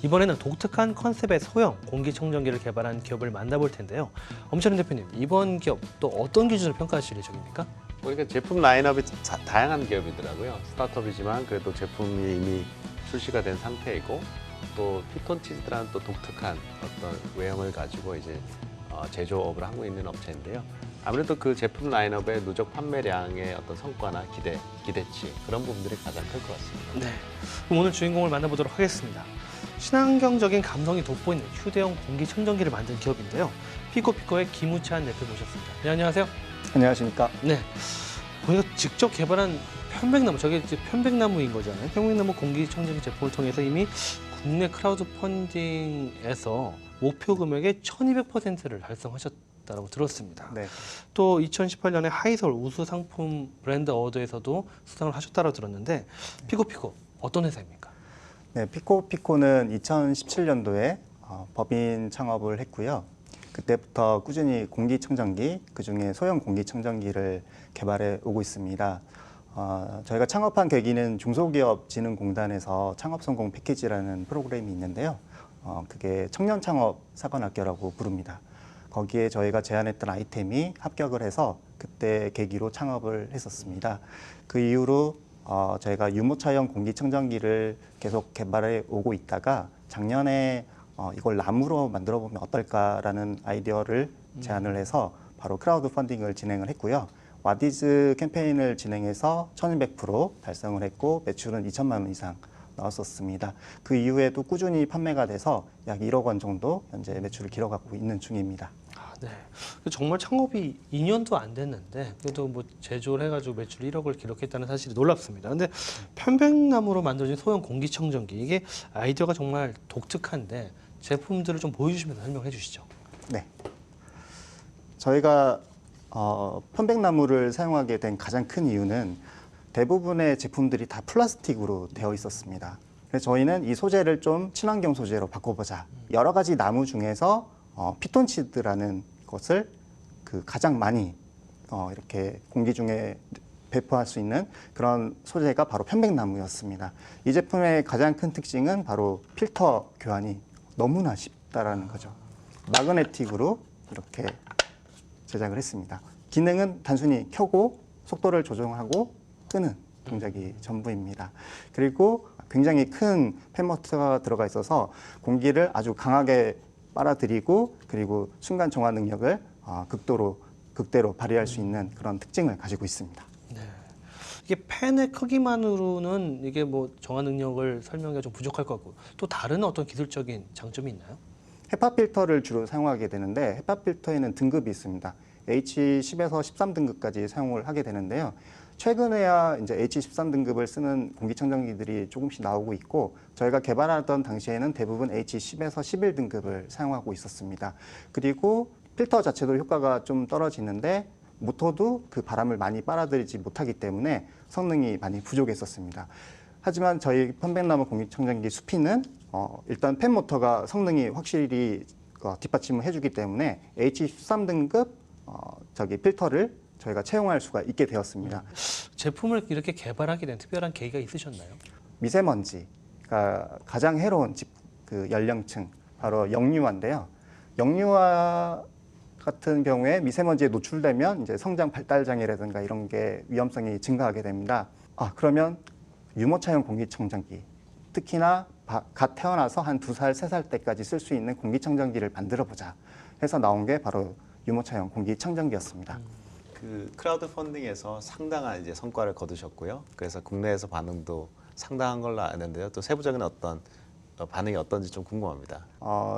이번에는 독특한 컨셉의 소형 공기청정기를 개발한 기업을 만나볼 텐데요. 엄철현 대표님, 이번 기업 또 어떤 기준으로 평가하실 예정입니까? 보니까 제품 라인업이 다양한 기업이더라고요. 스타트업이지만 그래도 제품이 이미 출시가 된 상태이고 또 피톤치드라는 또 독특한 어떤 외형을 가지고 이제 제조업을 하고 있는 업체인데요. 아무래도 그 제품 라인업의 누적 판매량의 어떤 성과나 기대치 그런 부분들이 가장 클 것 같습니다. 네. 그럼 오늘 주인공을 만나보도록 하겠습니다. 친환경적인 감성이 돋보이는 휴대용 공기청정기를 만든 기업인데요. 피코피코의 김우찬 대표 모셨습니다. 네, 안녕하세요. 안녕하십니까. 네. 보니까 직접 개발한 편백나무, 저게 이제 편백나무인 거잖아요. 편백나무 공기청정기 제품을 통해서 이미 국내 크라우드 펀딩에서 목표 금액의 1200%를 달성하셨다고 들었습니다. 네. 또 2018년에 하이솔 우수 상품 브랜드 어워드에서도 수상을 하셨다고 들었는데 피코피코 어떤 회사입니까? 네, 피코피코는 2017년도에 법인 창업을 했고요. 그때부터 꾸준히 공기청정기, 그중에 소형 공기청정기를 개발해 오고 있습니다. 저희가 창업한 계기는 중소기업진흥공단에서 창업성공 패키지라는 프로그램이 있는데요. 그게 청년창업사관학교라고 부릅니다. 거기에 저희가 제안했던 아이템이 합격을 해서 그때 계기로 창업을 했었습니다. 그 이후로 저희가 유모차형 공기청정기를 계속 개발해 오고 있다가 작년에 이걸 나무로 만들어 보면 어떨까라는 아이디어를 제안을 해서 바로 크라우드 펀딩을 진행을 했고요. 와디즈 캠페인을 진행해서 1200% 달성을 했고 매출은 2천만 원 이상 나왔었습니다. 그 이후에도 꾸준히 판매가 돼서 약 1억 원 정도 현재 매출을 기록하고 있는 중입니다. 네. 정말 창업이 2년도 안 됐는데 그래도 뭐 제조를 해가지고 매출 1억을 기록했다는 사실이 놀랍습니다. 근데 편백나무로 만들어진 소형 공기청정기 이게 아이디어가 정말 독특한데 제품들을 좀 보여주시면서 설명해 주시죠. 네. 저희가 편백나무를 사용하게 된 가장 큰 이유는 대부분의 제품들이 다 플라스틱으로 되어 있었습니다. 그래서 저희는 이 소재를 좀 친환경 소재로 바꿔보자. 여러 가지 나무 중에서 피톤치드라는 것을 가장 많이 이렇게 공기 중에 배포할 수 있는 그런 소재가 바로 편백나무였습니다. 이 제품의 가장 큰 특징은 바로 필터 교환이 너무나 쉽다라는 거죠. 마그네틱으로 이렇게 제작을 했습니다. 기능은 단순히 켜고 속도를 조정하고 끄는 동작이 전부입니다. 그리고 굉장히 큰 팬모터가 들어가 있어서 공기를 아주 강하게 빨아들이고 그리고 순간 정화 능력을 극대로 발휘할 수 있는 그런 특징을 가지고 있습니다. 네. 이게 팬의 크기만으로는 이게 뭐 정화 능력을 설명하기가 좀 부족할 것 같고 또 다른 어떤 기술적인 장점이 있나요? 헤파 필터를 주로 사용하게 되는데 헤파 필터에는 등급이 있습니다. H10에서 13등급까지 사용을 하게 되는데요. 최근에야 이제 H13등급을 쓰는 공기청정기들이 조금씩 나오고 있고 저희가 개발하던 당시에는 대부분 H10에서 11등급을 사용하고 있었습니다. 그리고 필터 자체도 효과가 좀 떨어지는데 모터도 그 바람을 많이 빨아들이지 못하기 때문에 성능이 많이 부족했었습니다. 하지만 저희 편백나무 공기청정기 수피는 일단 팬 모터가 성능이 확실히 뒷받침을 해주기 때문에 H13등급 필터를 저희가 채용할 수가 있게 되었습니다. 제품을 이렇게 개발하게 된 특별한 계기가 있으셨나요? 미세먼지가 가장 해로운 연령층, 바로 영유아인데요. 영유아 같은 경우에 미세먼지에 노출되면 이제 성장 발달 장애라든가 이런 게 위험성이 증가하게 됩니다. 그러면 유모차용 공기청정기, 특히나 갓 태어나서 한 2살, 3살 때까지 쓸 수 있는 공기청정기를 만들어 보자 해서 나온 게 바로 유모차용 공기청정기였습니다. 그 크라우드 펀딩에서 상당한 이제 성과를 거두셨고요. 그래서 국내에서 반응도 상당한 걸로 아는데요. 또 세부적인 어떤 반응이 어떤지 좀 궁금합니다.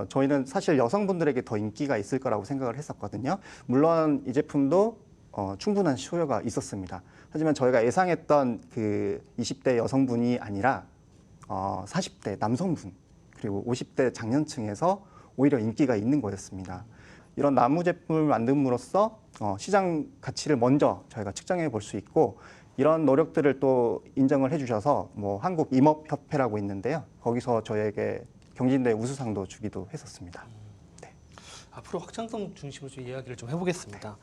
저희는 사실 여성분들에게 더 인기가 있을 거라고 생각을 했었거든요. 물론 이 제품도 충분한 수요가 있었습니다. 하지만 저희가 예상했던 그 20대 여성분이 아니라 40대 남성분 그리고 50대 장년층에서 오히려 인기가 있는 거였습니다. 이런 나무 제품을 만듦으로써 시장 가치를 먼저 저희가 측정해 볼 수 있고 이런 노력들을 또 인정을 해주셔서 뭐 한국 임업협회라고 있는데요. 거기서 저희에게 경진대 우수상도 주기도 했었습니다. 네. 앞으로 확장성 중심으로 좀 이야기를 좀 해보겠습니다.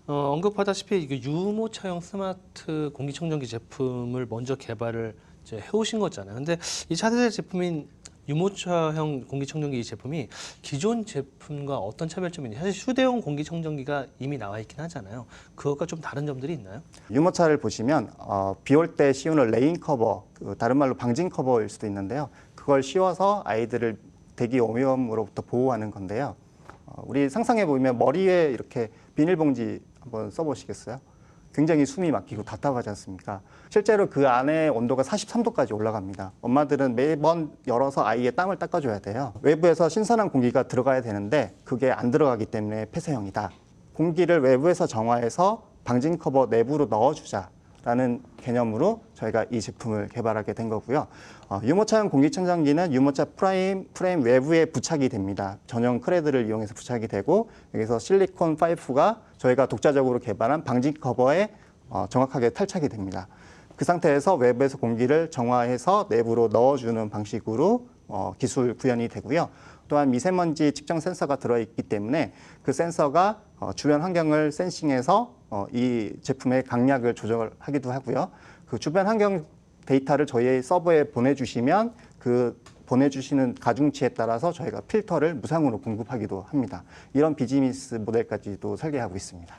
언급하다시피 유모차용 스마트 공기청정기 제품을 먼저 개발을 이제 해오신 거잖아요. 근데 이 차세대 제품인 유모차형 공기청정기 이 제품이 기존 제품과 어떤 차별점이 있는지, 사실 휴대용 공기청정기가 이미 나와 있긴 하잖아요. 그것과 좀 다른 점들이 있나요? 유모차를 보시면 비 올 때 씌우는 레인 커버, 다른 말로 방진 커버일 수도 있는데요. 그걸 씌워서 아이들을 대기 오염으로부터 보호하는 건데요. 우리 상상해 보면 머리에 이렇게 비닐봉지 한번 써보시겠어요? 굉장히 숨이 막히고 답답하지 않습니까? 실제로 그 안에 온도가 43도까지 올라갑니다. 엄마들은 매번 열어서 아이의 땀을 닦아줘야 돼요. 외부에서 신선한 공기가 들어가야 되는데 그게 안 들어가기 때문에 폐쇄형이다. 공기를 외부에서 정화해서 방진 커버 내부로 넣어주자라는 개념으로 저희가 이 제품을 개발하게 된 거고요. 유모차형 공기청정기는 유모차 프레임 외부에 부착이 됩니다. 전용 크레드를 이용해서 부착이 되고 여기서 실리콘 파이프가 저희가 독자적으로 개발한 방진 커버에 정확하게 탈착이 됩니다. 그 상태에서 외부에서 공기를 정화해서 내부로 넣어주는 방식으로 기술 구현이 되고요. 또한 미세먼지 측정 센서가 들어있기 때문에 그 센서가 주변 환경을 센싱해서 이 제품의 강약을 조절하기도 하고요. 그 주변 환경 데이터를 저희의 서버에 보내주시면 그 보내주시는 가중치에 따라서 저희가 필터를 무상으로 공급하기도 합니다. 이런 비즈니스 모델까지도 설계하고 있습니다.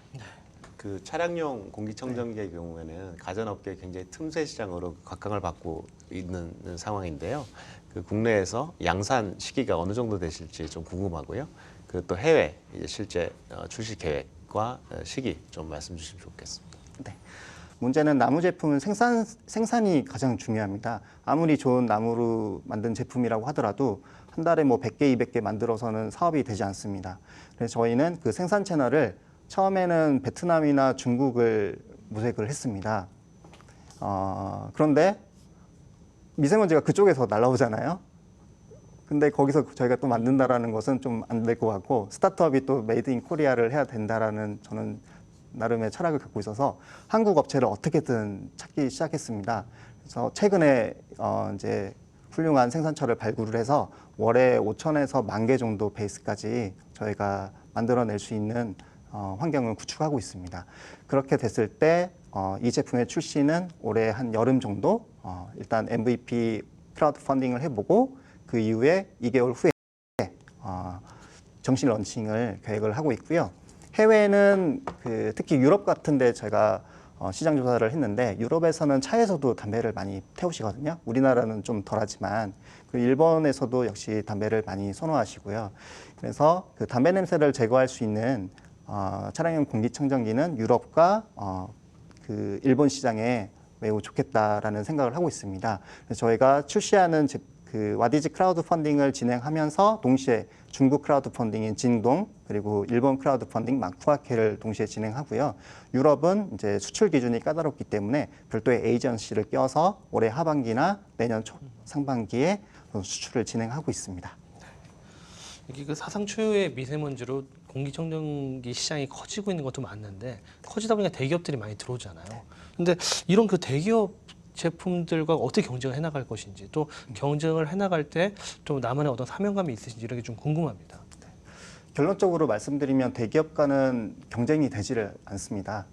그 차량용 공기청정기의 경우에는 가전업계에 굉장히 틈새 시장으로 각광을 받고 있는 상황인데요. 그 국내에서 양산 시기가 어느 정도 되실지 좀 궁금하고요. 그 또 해외 이제 실제 출시 계획과 시기 좀 말씀 주시면 좋겠습니다. 네. 문제는 나무 제품은 생산이 가장 중요합니다. 아무리 좋은 나무로 만든 제품이라고 하더라도 한 달에 뭐 100개, 200개 만들어서는 사업이 되지 않습니다. 그래서 저희는 그 생산 채널을 처음에는 베트남이나 중국을 모색을 했습니다. 그런데 미세먼지가 그쪽에서 날라오잖아요. 근데 거기서 저희가 또 만든다라는 것은 좀 안 될 것 같고 스타트업이 또 메이드 인 코리아를 해야 된다라는 저는 나름의 철학을 갖고 있어서 한국 업체를 어떻게든 찾기 시작했습니다. 그래서 최근에 이제 훌륭한 생산처를 발굴을 해서 월에 5천에서 10,000개 정도 베이스까지 저희가 만들어낼 수 있는 환경을 구축하고 있습니다. 그렇게 됐을 때 이 제품의 출시는 올해 한 여름 정도 일단 MVP 크라우드 펀딩을 해보고 그 이후에 2개월 후에 정식 런칭을 계획을 하고 있고요. 해외는 특히 유럽 같은데 제가 시장 조사를 했는데 유럽에서는 차에서도 담배를 많이 태우시거든요. 우리나라는 좀 덜하지만 그리고 일본에서도 역시 담배를 많이 선호하시고요. 그래서 그 담배 냄새를 제거할 수 있는 차량용 공기청정기는 유럽과 그 일본 시장에 매우 좋겠다라는 생각을 하고 있습니다. 그래서 저희가 출시하는 그 와디즈 크라우드 펀딩을 진행하면서 동시에 중국 크라우드 펀딩인 진동 그리고 일본 크라우드 펀딩 마쿠아케를 동시에 진행하고요. 유럽은 이제 수출 기준이 까다롭기 때문에 별도의 에이전시를 껴서 올해 하반기나 내년 상반기에 수출을 진행하고 있습니다. 이게 그 사상 초유의 미세먼지로 공기청정기 시장이 커지고 있는 것도 맞는데 커지다 보니까 대기업들이 많이 들어오잖아요. 근데 이런 그 대기업 제품들과 어떻게 경쟁을 해나갈 것인지 또 경쟁을 해나갈 때 좀 나만의 어떤 사명감이 있으신지 이런 게 좀 궁금합니다. 결론적으로 말씀드리면 대기업과는 경쟁이 되지를 않습니다.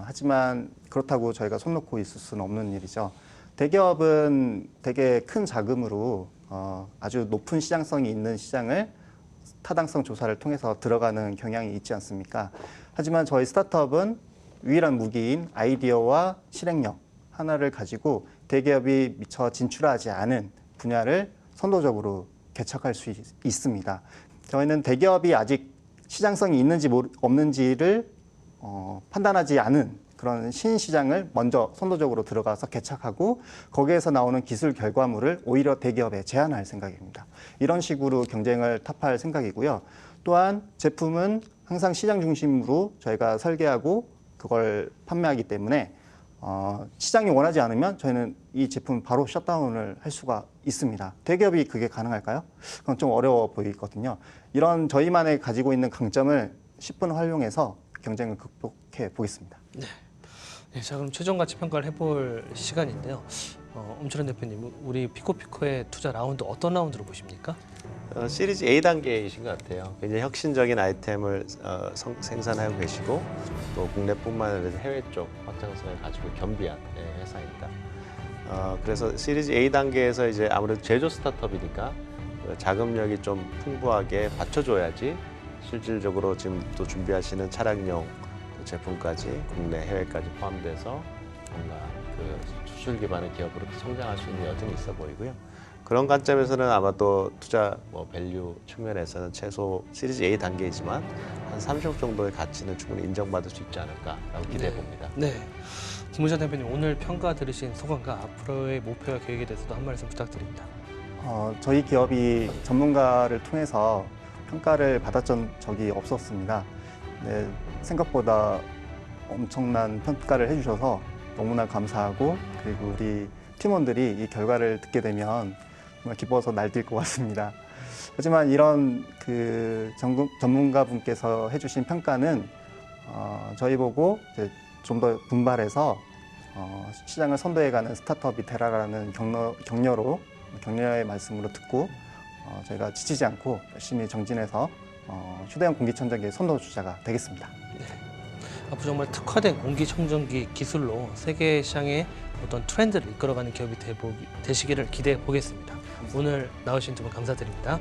하지만 그렇다고 저희가 손 놓고 있을 수는 없는 일이죠. 대기업은 되게 큰 자금으로 아주 높은 시장성이 있는 시장을 타당성 조사를 통해서 들어가는 경향이 있지 않습니까? 하지만 저희 스타트업은 유일한 무기인 아이디어와 실행력 하나를 가지고 대기업이 미처 진출하지 않은 분야를 선도적으로 개척할 수 있습니다. 저희는 대기업이 아직 시장성이 있는지 없는지를 판단하지 않은 그런 신시장을 먼저 선도적으로 들어가서 개척하고 거기에서 나오는 기술 결과물을 오히려 대기업에 제한할 생각입니다. 이런 식으로 경쟁을 타파할 생각이고요. 또한 제품은 항상 시장 중심으로 저희가 설계하고 그걸 판매하기 때문에 시장이 원하지 않으면 저희는 이 제품 바로 셧다운을 할 수가 있습니다. 대기업이 그게 가능할까요? 그건 좀 어려워 보이거든요. 이런 저희만의 가지고 있는 강점을 10분 활용해서 경쟁을 극복해 보겠습니다. 네, 자 그럼 최종 가치 평가를 해볼 시간인데요. 엄철현 대표님, 우리 피코피코의 투자 라운드 어떤 라운드로 보십니까? 시리즈 A 단계이신 것 같아요. 굉장히 혁신적인 아이템을 생산하고 계시고 또 국내뿐만 아니라 해외 쪽 확장성을 가지고 겸비한 회사입니다. 그래서 시리즈 A 단계에서 이제 아무래도 제조 스타트업이니까 그 자금력이 좀 풍부하게 받쳐줘야지 실질적으로 지금 또 준비하시는 차량용 제품까지 국내 해외까지 포함돼서 뭔가 그 수출 기반의 기업으로 성장할 수 있는 여지는 있어 보이고요. 그런 관점에서는 아마 또 투자 밸류 측면에서는 최소 시리즈 A 단계이지만 한 30억 정도의 가치는 충분히 인정받을 수 있지 않을까라고 기대해 봅니다. 네. 김우찬 대표님 오늘 평가 들으신 소감과 앞으로의 목표와 계획에 대해서도 한 말씀 부탁드립니다. 저희 기업이 전문가를 통해서 평가를 받았던 적이 없었습니다. 네, 생각보다 엄청난 평가를 해주셔서 너무나 감사하고 그리고 우리 팀원들이 이 결과를 듣게 되면 정말 기뻐서 날뛸 것 같습니다. 하지만 이런 그 전문가분께서 해주신 평가는 저희 보고 좀 더 분발해서 시장을 선도해가는 스타트업이 되라라는 격려의 말씀으로 듣고 저희가 지치지 않고 열심히 정진해서 휴대용 공기청정기의 선도주자가 되겠습니다. 앞으로 정말 특화된 공기청정기 기술로 세계 시장의 어떤 트렌드를 이끌어가는 기업이 되시기를 기대해 보겠습니다. 오늘 나오신 두 분 감사드립니다.